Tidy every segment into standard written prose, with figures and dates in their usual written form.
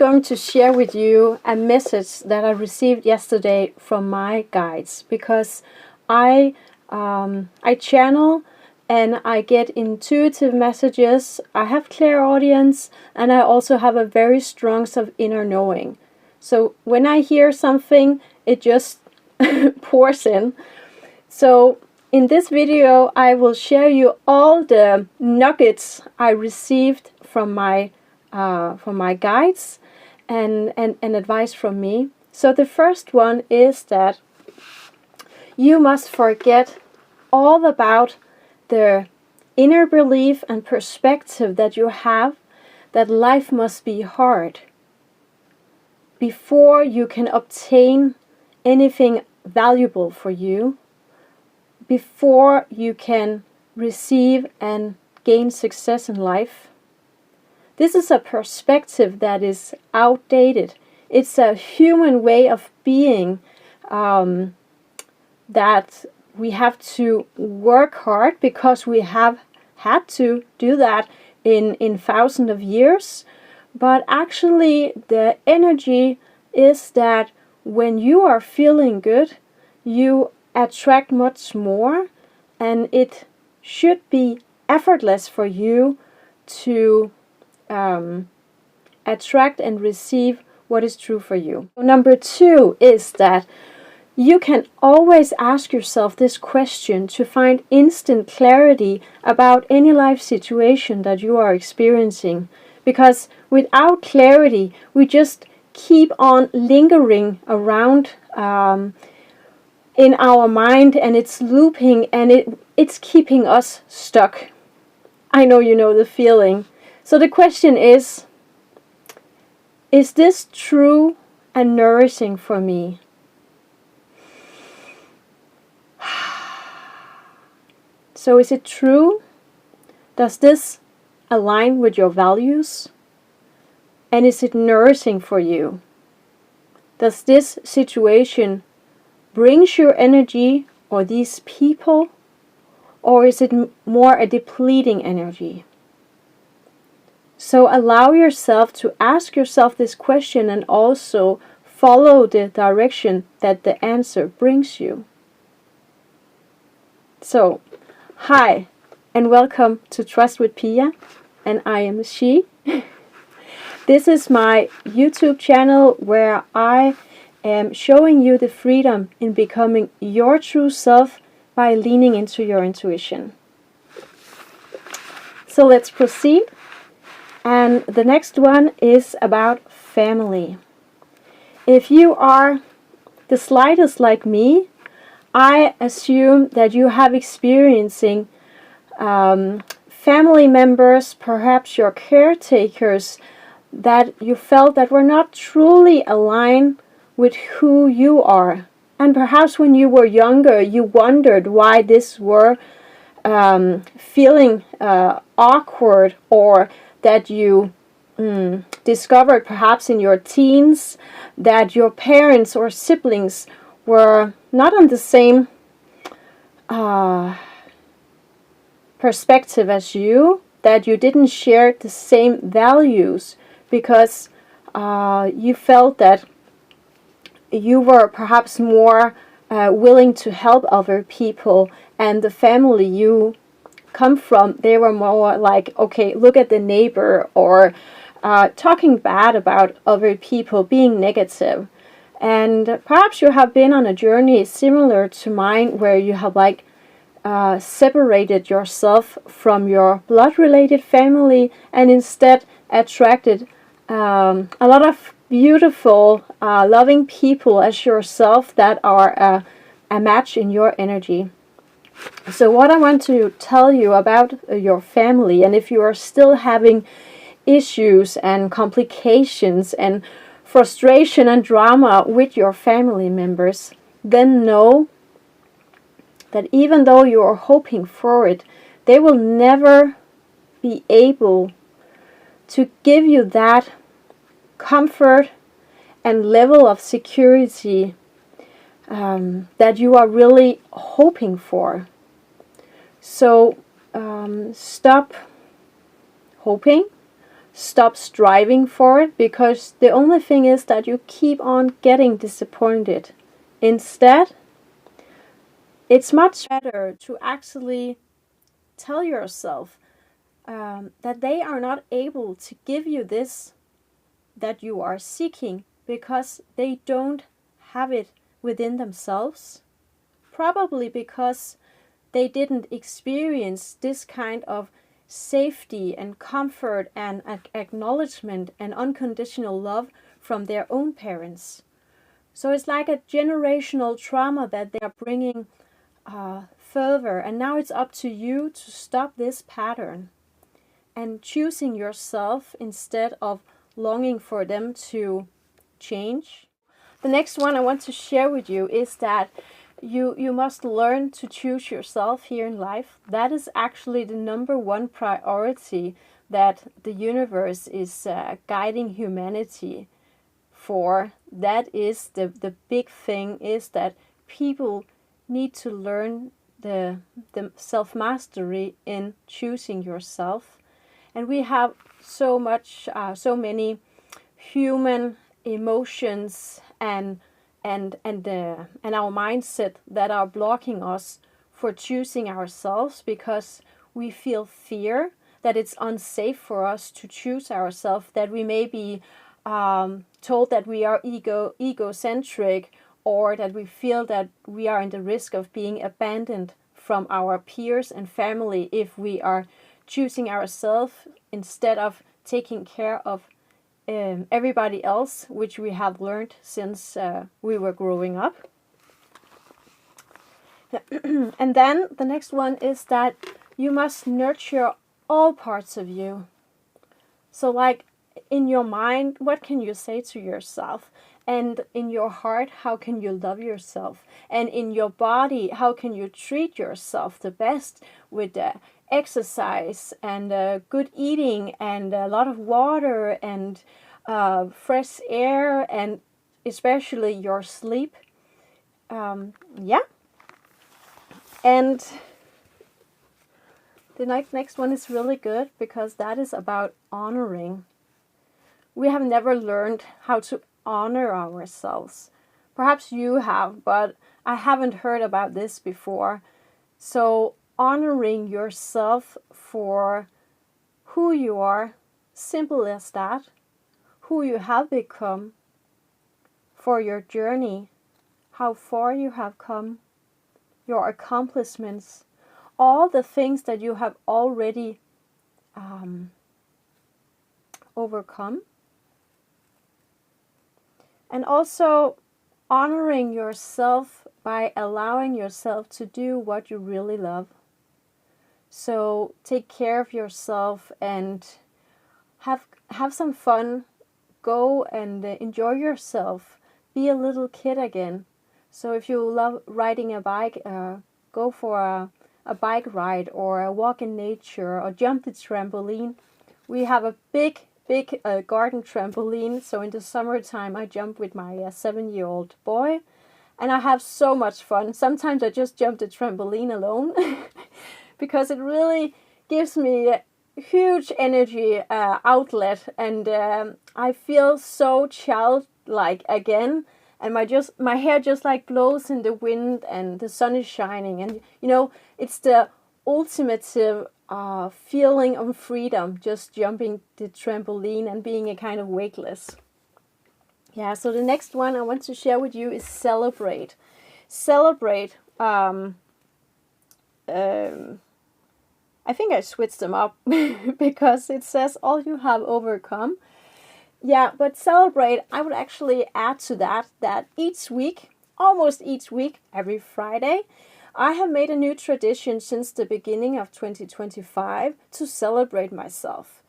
going to share with you a message that I received yesterday from my guides, because I channel and I get intuitive messages. I have clairaudience, and I also have a very strong sense of inner knowing. So when I hear something, it just pours in. So in this video, I will share you all the nuggets I received from my guides and advice from me. So the first one is that you must forget all about the inner belief and perspective that you have that life must be hard before you can obtain anything valuable for you, before you can receive and gain success in life. This is a perspective that is outdated. It's a human way of being that we have to work hard because we have had to do that in thousands of years. But actually the energy is that when you are feeling good, you attract much more, and it should be effortless for you to attract and receive what is true for you. Number 2 is that you can always ask yourself this question to find instant clarity about any life situation that you are experiencing. Because without clarity, we just keep on lingering around in our mind, and it's looping, and it's keeping us stuck. I know you know the feeling. So the question is this true and nourishing for me? So is it true? Does this align with your values? And is it nourishing for you? Does this situation brings your energy, or these people, or is it more a depleting energy? So allow yourself to ask yourself this question and also follow the direction that the answer brings you. So, hi and welcome to Trust with Pia, and I am she. This is my YouTube channel where I am showing you the freedom in becoming your true self by leaning into your intuition. So let's proceed. And the next one is about family. If you are the slightest like me, I assume that you have experiencing family members, perhaps your caretakers, that you felt that were not truly aligned with who you are. And perhaps when you were younger, you wondered why this were feeling awkward, or that you discovered perhaps in your teens that your parents or siblings were not on the same perspective as you, that you didn't share the same values, because you felt that you were perhaps more willing to help other people, and the family you come from, they were more like, okay, look at the neighbor, or talking bad about other people, being negative. And perhaps you have been on a journey similar to mine, where you have like separated yourself from your blood-related family and instead attracted a lot of beautiful, loving people as yourself that are a match in your energy. So what I want to tell you about your family, and if you are still having issues and complications and frustration and drama with your family members, then know that even though you are hoping for it, they will never be able to give you that comfort and level of security that you are really hoping for. So stop hoping, stop striving for it, because the only thing is that you keep on getting disappointed. Instead, it's much better to actually tell yourself that they are not able to give you this that you are seeking because they don't have it within themselves. Probably because they didn't experience this kind of safety and comfort and acknowledgement and unconditional love from their own parents. So it's like a generational trauma that they are bringing further, and now it's up to you to stop this pattern and choosing yourself instead of longing for them to change. The next one I want to share with you is that you must learn to choose yourself here in life. That is actually the number one priority that the universe is guiding humanity for. That is the big thing, is that people need to learn the self-mastery in choosing yourself. And we have so many human emotions and our mindset that are blocking us for choosing ourselves, because we feel fear that it's unsafe for us to choose ourselves, that we may be told that we are egocentric, or that we feel that we are in the risk of being abandoned from our peers and family if we are choosing ourselves instead of taking care of everybody else, which we have learned since we were growing up. And then the next one is that you must nurture all parts of you. So like in your mind, what can you say to yourself? And in your heart, how can you love yourself? And in your body, how can you treat yourself the best with exercise and good eating and a lot of water and fresh air, and especially your sleep. Yeah. And the next one is really good, because that is about honoring. We have never learned how to honor ourselves. Perhaps you have, but I haven't heard about this before. So honoring yourself for who you are, simple as that, who you have become, for your journey, how far you have come, your accomplishments, all the things that you have already overcome. And also honoring yourself by allowing yourself to do what you really love. So take care of yourself and have some fun. Go and enjoy yourself. Be a little kid again. So if you love riding a bike, go for a bike ride, or a walk in nature, or jump the trampoline. We have a big garden trampoline, so in the summertime I jump with my 7-year-old boy, and I have so much fun. Sometimes I just jump the trampoline alone because it really gives me huge energy outlet, and I feel so childlike again, and my hair just like blows in the wind, and the sun is shining, and it's the ultimate feeling of freedom, just jumping the trampoline and being a kind of weightless. Yeah, so the next one I want to share with you is celebrate. Celebrate. I think I switched them up because it says all you have overcome. Yeah, but celebrate, I would actually add to that each week, almost each week, every Friday, I have made a new tradition since the beginning of 2025 to celebrate myself.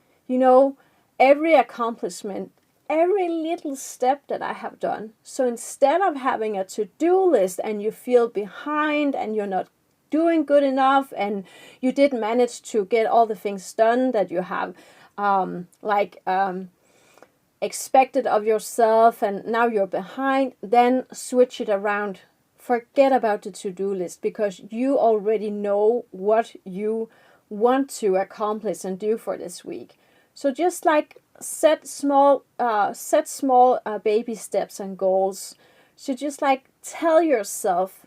Every accomplishment, every little step that I have done. So instead of having a to-do list and you feel behind and you're not doing good enough and you didn't manage to get all the things done that you have expected of yourself, and now you're behind, then switch it around. Forget about the to-do list, because you already know what you want to accomplish and do for this week. So just like set small baby steps and goals. So just like tell yourself,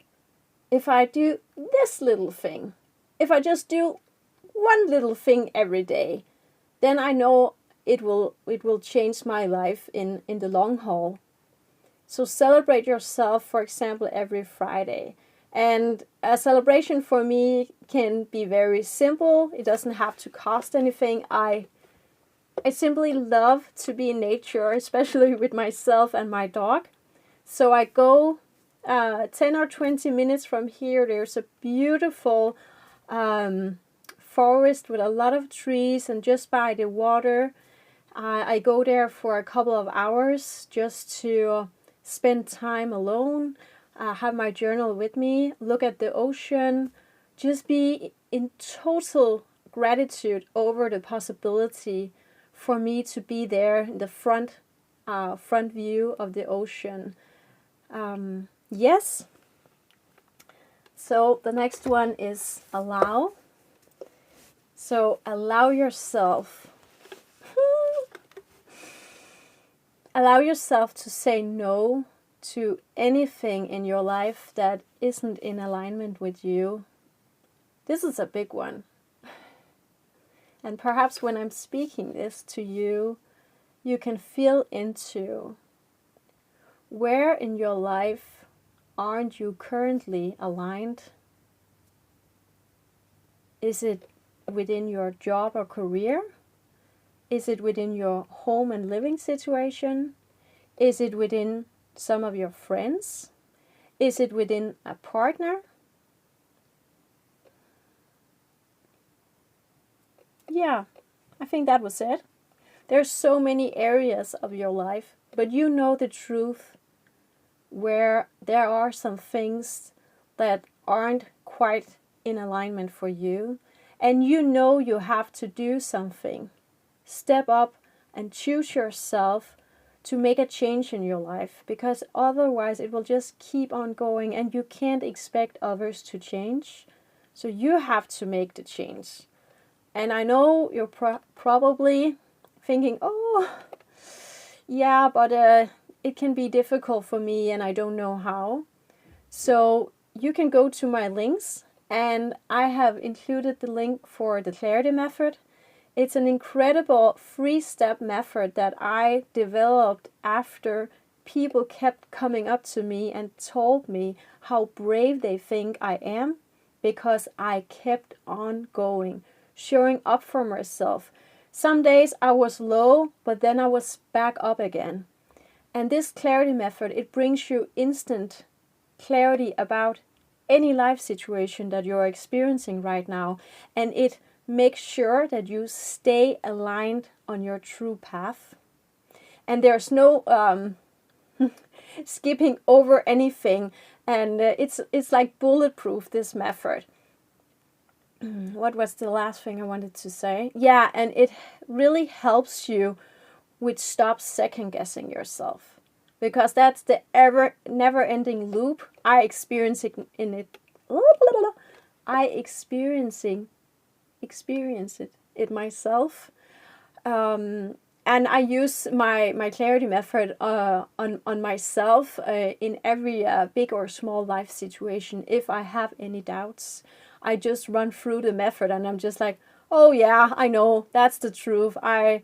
if I do this little thing, if I just do one little thing every day, then I know it will change my life in the long haul. So celebrate yourself, for example, every Friday. And a celebration for me can be very simple. It doesn't have to cost anything. I simply love to be in nature, especially with myself and my dog. So I go 10 or 20 minutes from here. There's a beautiful forest with a lot of trees, and just by the water, I go there for a couple of hours just to spend time alone, have my journal with me, look at the ocean, just be in total gratitude over the possibility for me to be there in the front view of the ocean. Yes. So the next one is allow. So allow yourself. Allow yourself to say no to anything in your life that isn't in alignment with you. This is a big one. And perhaps when I'm speaking this to you, you can feel into where in your life aren't you currently aligned? Is it within your job or career? Is it within your home and living situation? Is it within some of your friends? Is it within a partner? Yeah, I think that was it. There's so many areas of your life, but you know the truth where there are some things that aren't quite in alignment for you, and you know you have to do something. Step up and choose yourself to make a change in your life, because otherwise it will just keep on going and you can't expect others to change. So you have to make the change. And I know you're probably thinking, oh, yeah, but it can be difficult for me and I don't know how. So you can go to my links, and I have included the link for the Clarity Method. It's an incredible 3-step method that I developed after people kept coming up to me and told me how brave they think I am, because I kept on going, showing up for myself. Some days I was low, but then I was back up again. And this Clarity Method, it brings you instant clarity about any life situation that you're experiencing right now, and it makes sure that you stay aligned on your true path. And there's no skipping over anything, and it's like bulletproof, this method. What was the last thing I wanted to say? Yeah, and it really helps you with stop second guessing yourself, because that's the never-ending loop. I experience it myself, and I use my Clarity Method on myself in every big or small life situation. If I have any doubts, I just run through the method, and I'm just like, oh yeah, I know that's the truth. I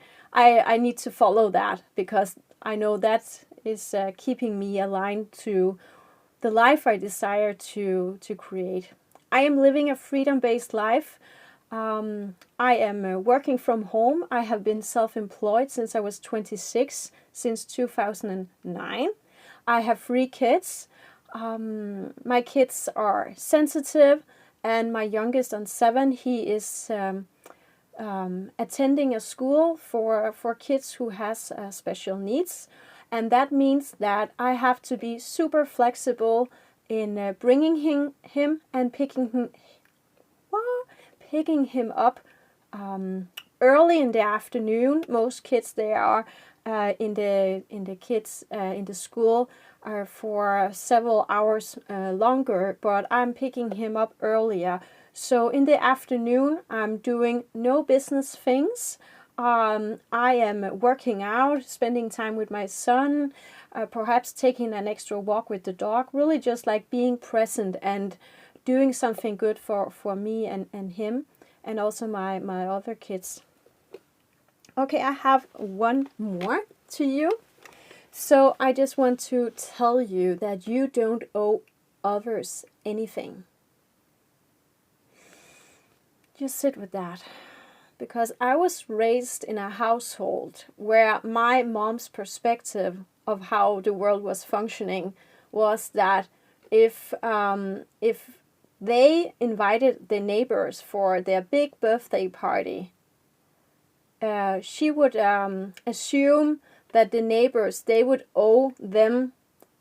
need to follow that, because I know that is keeping me aligned to the life I desire to create. I am living a freedom-based life. I am working from home. I have been self-employed since I was 26, since 2009. I have 3 kids. My kids are sensitive, and my youngest on 7, he is attending a school for kids who has special needs. And that means that I have to be super flexible in bringing him and picking him up early in the afternoon. Most kids, they are in the school for several hours longer, but I'm picking him up earlier. So in the afternoon, I'm doing no business things. I am working out, spending time with my son, perhaps taking an extra walk with the dog, really just like being present and doing something good for me and him, and also my other kids. Okay, I have one more to you. So I just want to tell you that you don't owe others anything. Just sit with that. Because I was raised in a household where my mom's perspective of how the world was functioning was that if they invited the neighbors for their big birthday party, she would assume that the neighbors, they would owe them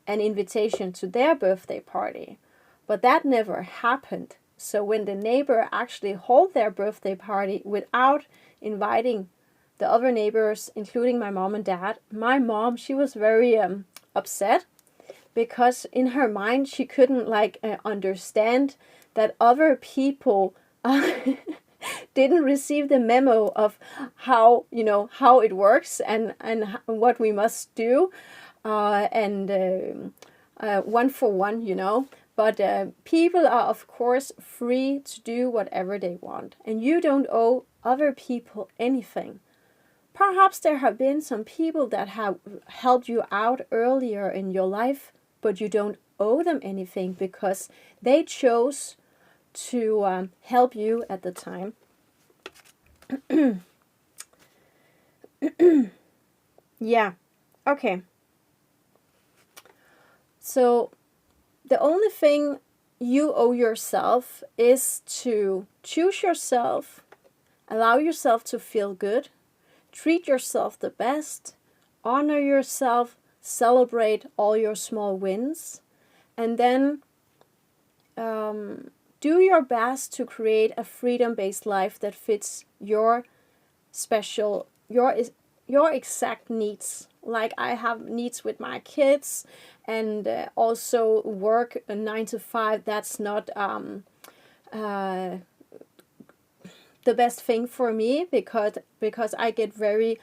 an invitation to their birthday party. But that never happened. So when the neighbor actually hold their birthday party without inviting the other neighbors, including my mom and dad, my mom, she was very upset, because in her mind she couldn't understand that other people didn't receive the memo of how it works and what we must do, and one for one. But people are, of course, free to do whatever they want. And you don't owe other people anything. Perhaps there have been some people that have helped you out earlier in your life, but you don't owe them anything because they chose to help you at the time. Yeah, okay. So the only thing you owe yourself is to choose yourself, allow yourself to feel good, treat yourself the best, honor yourself, celebrate all your small wins, and then do your best to create a freedom-based life that fits your exact needs. Like I have needs with my kids, and also work a 9 to 5. That's not the best thing for me because I get very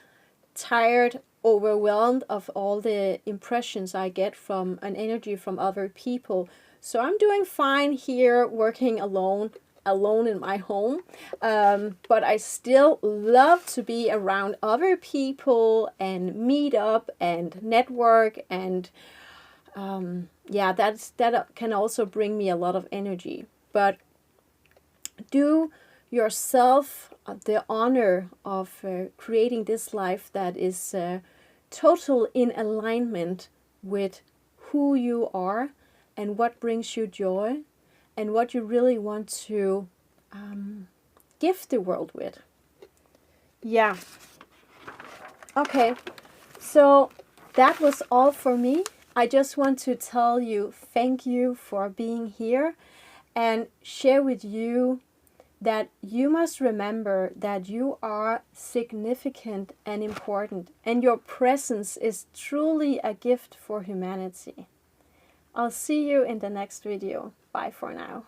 tired, overwhelmed of all the impressions I get from an energy from other people. So I'm doing fine here, working alone in my home, but I still love to be around other people and meet up and network, and that can also bring me a lot of energy. But do yourself the honor of creating this life that is total in alignment with who you are and what brings you joy and what you really want to gift the world with. Yeah. Okay, so that was all for me. I just want to tell you thank you for being here and share with you that you must remember that you are significant and important, and your presence is truly a gift for humanity. I'll see you in the next video. Bye for now.